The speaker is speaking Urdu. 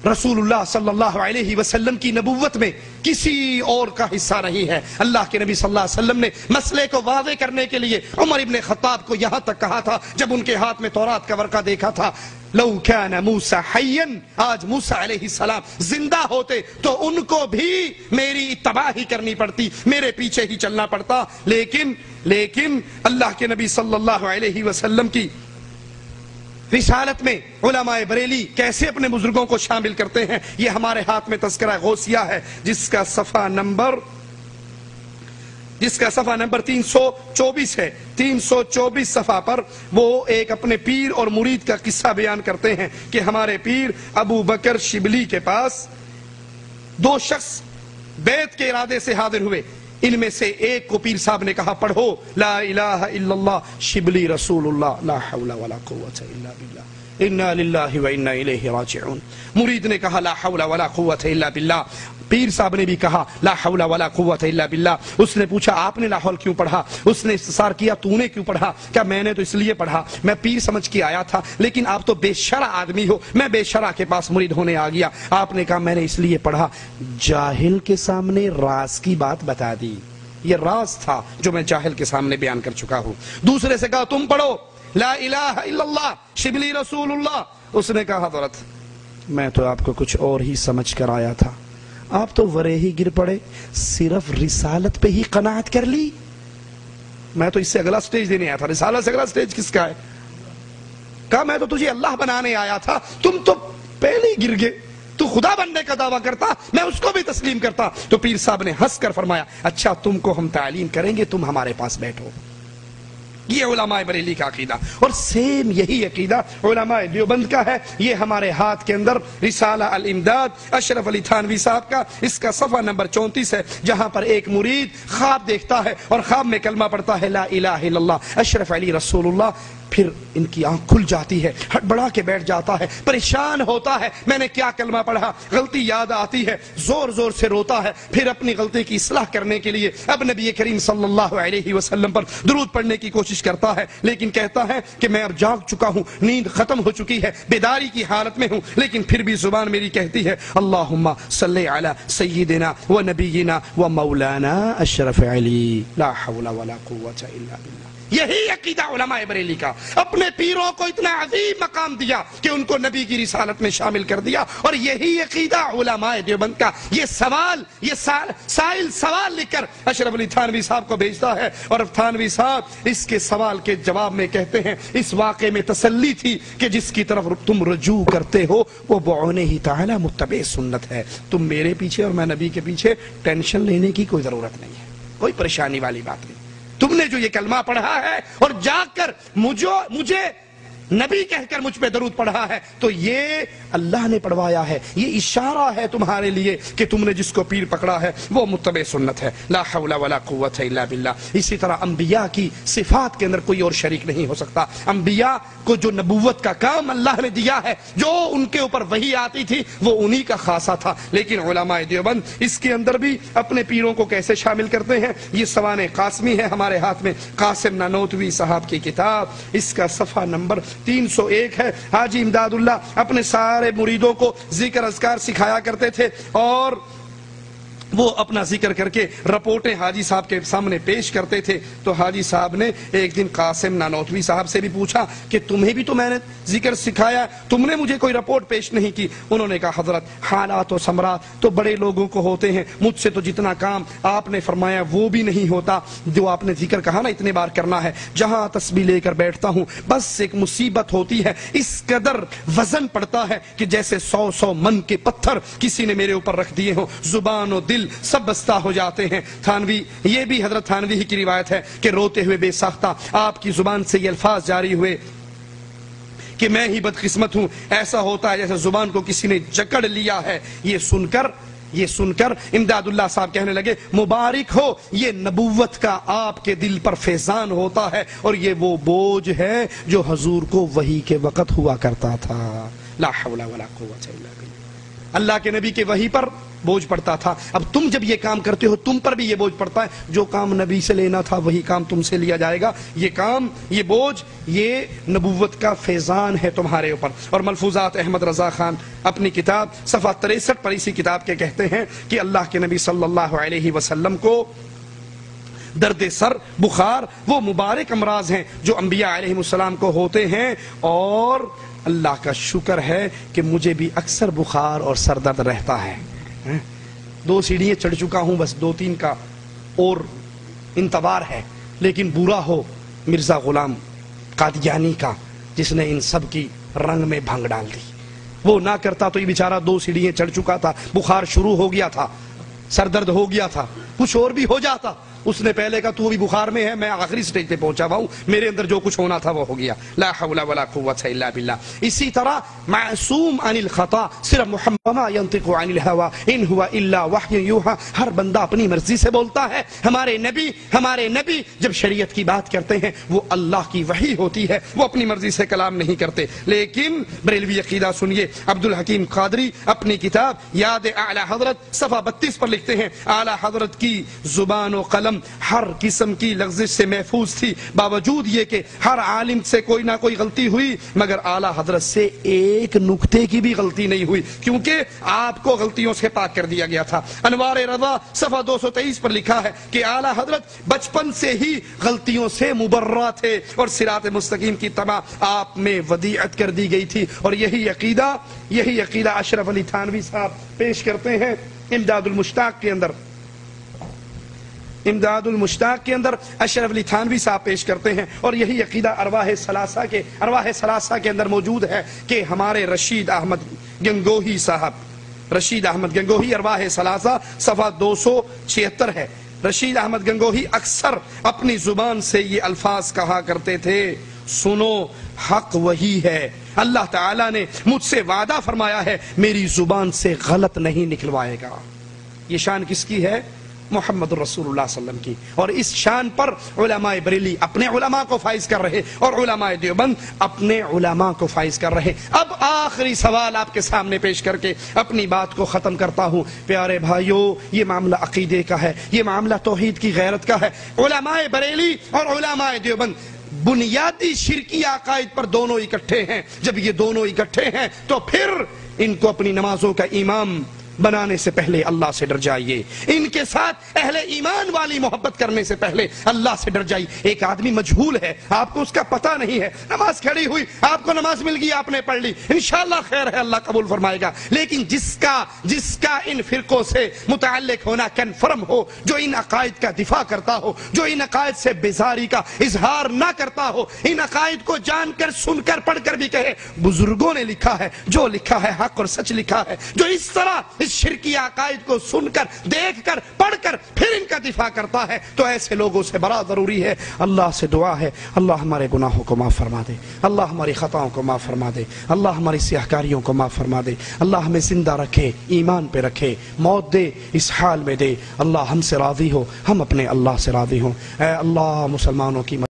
رسولullah صلی اللہ علیہ وسلم کی نبوت میں کسی اور کا حصہ نہیں ہے۔ اللہ کے نبی صلی اللہ علیہ وسلم نے مسئلے کو واضح کرنے کے لیے عمر ابن خطاب کو یہاں تک کہا تھا جب ان کے ہاتھ میں تورات کا ورقہ دیکھا تھا، لو کان موسیٰ حیا، آج موسیٰ علیہ السلام زندہ ہوتے تو ان کو بھی میری اتباع ہی کرنی پڑتی، میرے پیچھے ہی چلنا پڑتا، لیکن اللہ کے نبی صلی اللہ علیہ وسلم کی رسالت میں علماء بریلی کیسے اپنے بزرگوں کو شامل کرتے ہیں، یہ ہمارے ہاتھ میں تذکرہ غوثیہ ہے جس کا صفحہ نمبر 324 ہے۔ 324 صفحہ پر وہ ایک اپنے پیر اور مرید کا قصہ بیان کرتے ہیں کہ ہمارے پیر ابو بکر شبلی کے پاس 2 شخص بیعت کے ارادے سے حاضر ہوئے، ان میں سے ایک کو پیر صاحب نے کہا پڑھو لا الہ الا اللہ شبلی رسول اللہ لا حول ولا قوت الا باللہ انا للہ و انا الیہ راجعون۔ مرید نے کہا لا حول ولا قوت الا باللہ، پیر صاحب نے بھی کہا لا حول ولا قوت الا باللہ۔ اس نے پوچھا آپ نے لا حول کیوں پڑھا؟ اس نے استفسار کیا تو نے کیوں پڑھا؟ کیا میں نے تو اس لیے پڑھا، میں پیر سمجھ کے آیا تھا، لیکن آپ تو بے شرع آدمی ہو، میں بے شرع کے پاس مرید ہونے آ گیا۔ آپ نے کہا میں نے اس لیے پڑھا، جاہل کے سامنے راز کی بات بتا دی، یہ راز تھا جو میں جاہل کے سامنے بیان کر چکا ہوں۔ دوسرے سے کہا تم پڑھو لا الہ الا اللہ شبلی رسول اللہ۔ اس نے کہا حضرت میں تو آپ کو کچھ اور ہی سمجھ کر آیا تھا، آپ تو ورے ہی گر پڑے، صرف رسالت پہ ہی قناعت کر لی، میں تو اس سے اگلا سٹیج دینے آیا تھا، رسالت سے اگلا سٹیج کس کا ہے؟ کہا میں تو تجھے اللہ بنانے آیا تھا، تم تو پہلے ہی گر گئے، تو خدا بننے کا دعویٰ کرتا میں اس کو بھی تسلیم کرتا۔ تو پیر صاحب نے ہنس کر فرمایا اچھا تم کو ہم تعلیم کریں گے، تم ہمارے پاس بیٹھو۔ یہ علماء بریلی کا عقیدہ، اور سیم یہی عقیدہ علماء دیوبند کا ہے۔ یہ ہمارے ہاتھ کے اندر رسالہ الامداد اشرف علی تھانوی صاحب کا، اس کا صفحہ نمبر 34 ہے، جہاں پر ایک مرید خواب دیکھتا ہے اور خواب میں کلمہ پڑھتا ہے لا الہ الا اللہ اشرف علی رسول اللہ، پھر ان کی آنکھ کھل جاتی ہے، ہڑبڑا کے بیٹھ جاتا ہے، پریشان ہوتا ہے میں نے کیا کلمہ پڑھا، غلطی یاد آتی ہے، زور زور سے روتا ہے، پھر اپنی غلطی کی اصلاح کرنے کے لیے اب نبی کریم صلی اللہ علیہ وسلم پر درود پڑھنے کی کوشش کرتا ہے، لیکن کہتا ہے کہ میں اب جاگ چکا ہوں، نیند ختم ہو چکی ہے، بیداری کی حالت میں ہوں، لیکن پھر بھی زبان میری کہتی ہے اللہم صلی علی سیدنا و نبینا و مولانا اشرف علی لا حول ولا قوت الا باللہ۔ یہی عقیدہ علماء بریلی کا، اپنے پیروں کو اتنا عظیم مقام دیا کہ ان کو نبی کی رسالت میں شامل کر دیا، اور یہی عقیدہ علماء دیوبند کا۔ یہ سائل سوال لکھ کر اشرف علی تھانوی صاحب کو بھیجتا ہے، اور تھانوی صاحب اس کے سوال کے جواب میں کہتے ہیں اس واقعے میں تسلی تھی کہ جس کی طرف تم رجوع کرتے ہو وہ بعونہ تعالی متبع سنت ہے، تم میرے پیچھے اور میں نبی کے پیچھے، ٹینشن لینے کی کوئی ضرورت نہیں ہے، کوئی پریشانی والی بات نہیں۔ تم نے جو یہ کلمہ پڑھا ہے اور جا کر مجھے نبی کہہ کر مجھ پہ درود پڑھا ہے، تو یہ اللہ نے پڑھوایا ہے، یہ اشارہ ہے تمہارے لیے کہ تم نے جس کو پیر پکڑا ہے وہ متبع سنت ہے، لا حول ولا قوت الا باللہ۔ اسی طرح انبیاء کی صفات کے اندر کوئی اور شریک نہیں ہو سکتا، انبیاء کو جو نبوت کا کام اللہ نے دیا ہے، جو ان کے اوپر وحی آتی تھی وہ انہی کا خاصہ تھا، لیکن علماء دیوبند اس کے اندر بھی اپنے پیروں کو کیسے شامل کرتے ہیں۔ یہ سوانح قاسمی ہے ہمارے ہاتھ میں، قاسم نانوتوی صاحب کی کتاب، اس کا صفحہ نمبر 301 ہے۔ حاجی امداد اللہ اپنے سارے مریدوں کو ذکر اذکار سکھایا کرتے تھے، اور وہ اپنا ذکر کر کے رپورٹیں حاجی صاحب کے سامنے پیش کرتے تھے۔ تو حاجی صاحب نے ایک دن قاسم نانوتوی صاحب سے بھی پوچھا کہ تمہیں بھی تو میں نے ذکر سکھایا، تم نے مجھے کوئی رپورٹ پیش نہیں کی۔ انہوں نے کہا حضرت حالات و ثمرات تو بڑے لوگوں کو ہوتے ہیں، مجھ سے تو جتنا کام آپ نے فرمایا وہ بھی نہیں ہوتا، جو آپ نے ذکر کہا نا اتنے بار کرنا ہے، جہاں تسبیح لے کر بیٹھتا ہوں بس ایک مصیبت ہوتی ہے، اس قدر وزن پڑتا ہے کہ جیسے 100 من کے پتھر کسی نے میرے اوپر رکھ دیے ہوں، زبان و دل سب بستہ ہو جاتے ہیں۔ تھانوی، یہ بھی حضرت تھانوی ہی کی روایت ہے کہ روتے ہوئے بے ساختہ آپ کی زبان سے یہ الفاظ جاری ہوئے کہ میں ہی بدقسمت ہوں، ایسا ہوتا ہے جیسے زبان کو کسی نے جکڑ لیا ہے۔ یہ سن کر امداد اللہ صاحب کہنے لگے مبارک ہو، یہ نبوت کا آپ کے دل پر فیضان ہوتا ہے، اور یہ وہ بوجھ ہے جو حضور کو وحی کے وقت ہوا کرتا تھا۔ لا حول ولا قوت الا باللہ۔ اللہ کے نبی کے وحی پر بوجھ پڑتا تھا. اب تم جب یہ کام کرتے ہو تم پر بھی یہ بوجھ پڑتا ہے. جو کام نبی سے لینا تھا وہی کام تم سے لیا جائے گا. یہ کام، یہ بوجھ، یہ نبوت کا فیضان ہے تمہارے اوپر. اور ملفوظات احمد رضا خان اپنی کتاب صفحہ 63 پر اسی کتاب کے کہتے ہیں کہ اللہ کے نبی صلی اللہ علیہ وسلم کو درد سر، بخار، وہ مبارک امراض ہیں جو انبیاء علیہ السلام کو ہوتے ہیں، اور اللہ کا شکر ہے کہ مجھے بھی اکثر بخار اور سر درد رہتا ہے. 2 سیڑھیاں چڑھ چکا ہوں، بس 2-3 کا اور انتظار ہے. لیکن برا ہو مرزا غلام قادیانی کا، جس نے ان سب کی رنگ میں بھنگ ڈال دی. وہ نہ کرتا تو یہ بیچارہ 2 سیڑھیاں چڑھ چکا تھا، بخار شروع ہو گیا تھا، سر درد ہو گیا تھا، کچھ اور بھی ہو جاتا. اس نے پہلے کہا تو بھی بخار میں ہے، میں آخری سٹیج پہ پہنچا ہوا ہوں، میرے اندر جو کچھ ہونا تھا وہ ہو گیا. لا حول ولا قوت الا باللہ. اسی طرح معصوم عن الخطا صرف محمد ما ينطق عن الهوى ان هو الا وحی یوحى. ہر بندہ اپنی مرضی سے بولتا ہے. ہمارے نبی جب شریعت کی بات کرتے ہیں وہ اللہ کی وحی ہوتی ہے، وہ اپنی مرضی سے کلام نہیں کرتے. لیکن بریلوی عقیدہ سنیے، عبد الحکیم قادری اپنی کتاب یاد اعلی حضرت صفحہ 32 پر لکھتے ہیں اعلی حضرت کی زبان و قلم ہر قسم کی لغزش سے محفوظ تھی، باوجود یہ کہ ہر عالم سے کوئی نہ کوئی غلطی ہوئی، مگر اعلی حضرت سے ایک نقطے کی بھی غلطی نہیں ہوئی، کیونکہ آپ کو غلطیوں سے پاک کر دیا گیا تھا. انوار رضا صفحہ 223 پر لکھا ہے کہ اعلی حضرت بچپن سے ہی غلطیوں سے مبرہ تھے اور صراط مستقیم کی تباہ آپ میں ودیعت کر دی گئی تھی. اور یہی عقیدہ اشرف علی تھانوی صاحب پیش کرتے ہیں امداد المشتاق کے اندر اشرف علی تھانوی صاحب پیش کرتے ہیں. اور یہی عقیدہ ارواح ثلاثہ کے اندر موجود ہے کہ ہمارے رشید احمد گنگوہی ارواح ثلاثہ صفحہ 276 ہے. رشید احمد گنگوہی اکثر اپنی زبان سے یہ الفاظ کہا کرتے تھے، سنو حق وہی ہے، اللہ تعالیٰ نے مجھ سے وعدہ فرمایا ہے میری زبان سے غلط نہیں نکلوائے گا. یہ شان کس کی ہے؟ محمد رسول اللہ صلی اللہ علیہ وسلم کی. اور اس شان پر علماء بریلی اپنے علماء کو فائز کر رہے اور علماء دیوبند اپنے علماء کو فائز کر رہے. اب آخری سوال آپ کے سامنے پیش کر کے اپنی بات کو ختم کرتا ہوں. پیارے بھائیو، یہ معاملہ عقیدے کا ہے، یہ معاملہ توحید کی غیرت کا ہے. علماء بریلی اور علماء دیوبند بنیادی شرکی عقائد پر دونوں اکٹھے ہیں. جب یہ دونوں اکٹھے ہیں تو پھر ان کو اپنی نمازوں کا امام بنانے سے پہلے اللہ سے ڈر جائیے. ان کے ساتھ اہل ایمان والی محبت کرنے سے پہلے اللہ سے ڈر جائیے. ایک آدمی مجہول ہے، آپ کو اس کا پتہ نہیں ہے، نماز کھڑی ہوئی، آپ کو نماز مل گئی، آپ نے پڑھ لی، انشاءاللہ خیر ہے، اللہ قبول فرمائے گا. لیکن جس کا ان فرقوں سے متعلق ہونا کنفرم ہو، جو ان عقائد کا دفاع کرتا ہو، جو ان عقائد سے بیزاری کا اظہار نہ کرتا ہو، ان عقائد کو جان کر سن کر پڑھ کر بھی کہے بزرگوں نے لکھا ہے، جو لکھا ہے حق اور سچ لکھا ہے، جو اس طرح اس شرکی عقائد کو سن کر، دیکھ کر، پڑھ کر پھر ان کا دفاع کرتا ہے، تو ایسے لوگوں سے بڑا ضروری ہے. اللہ سے دعا ہے اللہ ہمارے گناہوں کو معاف فرما دے، اللہ ہماری خطاؤں کو معاف فرما دے، اللہ ہماری سیاہکاریوں کو معاف فرما دے، اللہ ہمیں زندہ رکھے، ایمان پہ رکھے، موت دے اس حال میں دے. اللہ ہم سے راضی ہو، ہم اپنے اللہ سے راضی ہوں. اے اللہ مسلمانوں کی